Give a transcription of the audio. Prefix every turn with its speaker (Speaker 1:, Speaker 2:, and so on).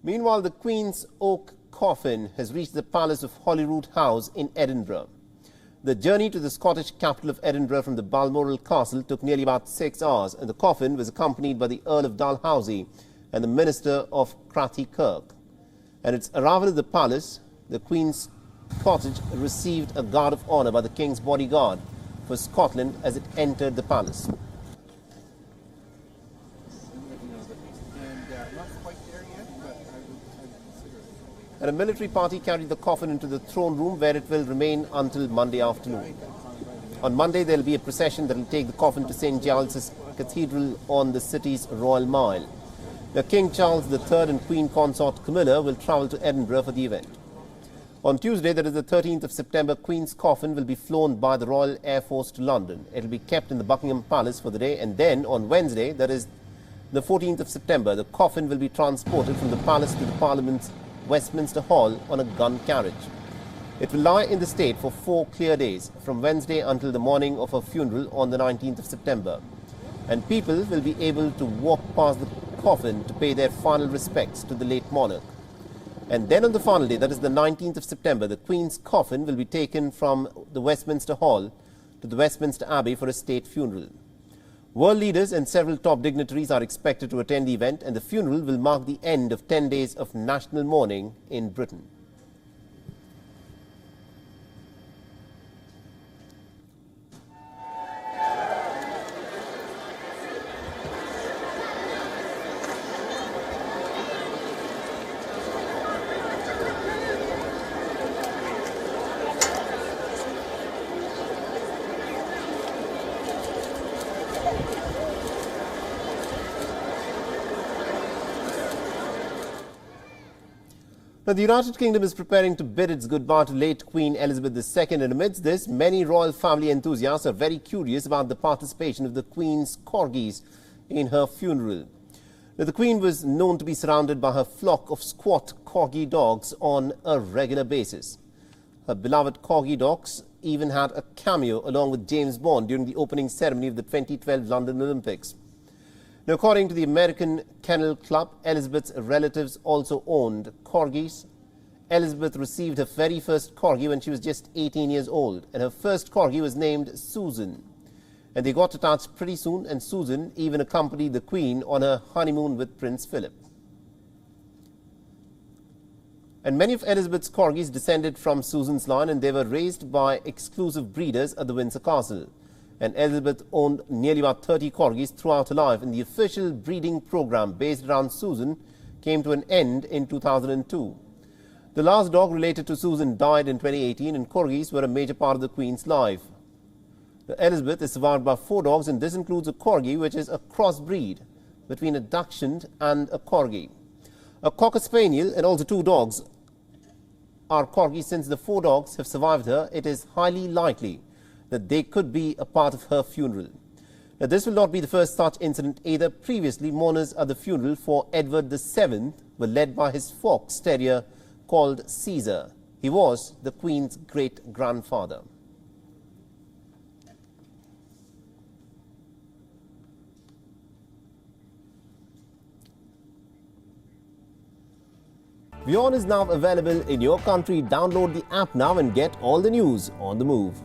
Speaker 1: Meanwhile, the Queen's oak coffin has reached the Palace of Holyrood House in Edinburgh. The journey to the Scottish capital of Edinburgh from the Balmoral Castle took nearly about 6 hours, and the coffin was accompanied by the Earl of Dalhousie and the Minister of Cratty Kirk. At its arrival at the palace, the Queen's cottage received a guard of honour by the King's bodyguard for Scotland as it entered the palace. And a military party carried the coffin into the throne room, where it will remain until Monday afternoon. On Monday, there will be a procession that will take the coffin to St. Giles' Cathedral on the city's Royal Mile. Now, King Charles III and Queen Consort Camilla will travel to Edinburgh for the event. On Tuesday, that is the 13th of September, Queen's coffin will be flown by the Royal Air Force to London. It will be kept in the Buckingham Palace for the day, and then on Wednesday, that is the 14th of September, the coffin will be transported from the palace to the Parliament's Westminster Hall on a gun carriage. It will lie in the state for 4 clear days, from Wednesday until the morning of her funeral on the 19th of September. And people will be able to walk past the coffin to pay their final respects to the late monarch. And then on the final day, that is the 19th of September, the Queen's coffin will be taken from the Westminster Hall to the Westminster Abbey for a state funeral. World leaders and several top dignitaries are expected to attend the event, and the funeral will mark the end of 10 days of national mourning in Britain. Now, the United Kingdom is preparing to bid its goodbye to late Queen Elizabeth II, and amidst this, many royal family enthusiasts are very curious about the participation of the Queen's corgis in her funeral. Now, the Queen was known to be surrounded by her flock of squat corgi dogs on a regular basis. Her beloved corgi dogs even had a cameo along with James Bond during the opening ceremony of the 2012 London Olympics. Now, according to the American Kennel Club, Elizabeth's relatives also owned corgis. Elizabeth received her very first corgi when she was just 18 years old, and her first corgi was named Susan. And they got attached pretty soon, and Susan even accompanied the Queen on her honeymoon with Prince Philip. And many of Elizabeth's corgis descended from Susan's line, and they were raised by exclusive breeders at the Windsor Castle. And Elizabeth owned nearly about 30 corgis throughout her life, and the official breeding program based around Susan came to an end in 2002. The last dog related to Susan died in 2018, and corgis were a major part of the Queen's life. Elizabeth is survived by 4 dogs, and this includes a corgi, which is a crossbreed between a Dachshund and a corgi. A Cocker Spaniel and also 2 dogs are corgis. Since the 4 dogs have survived her, it is highly likely that they could be a part of her funeral. Now, this will not be the first such incident either. Previously, mourners at the funeral for Edward VII were led by his fox terrier called Caesar. He was the Queen's great-grandfather. WION is now available in your country. Download the app now and get all the news on the move.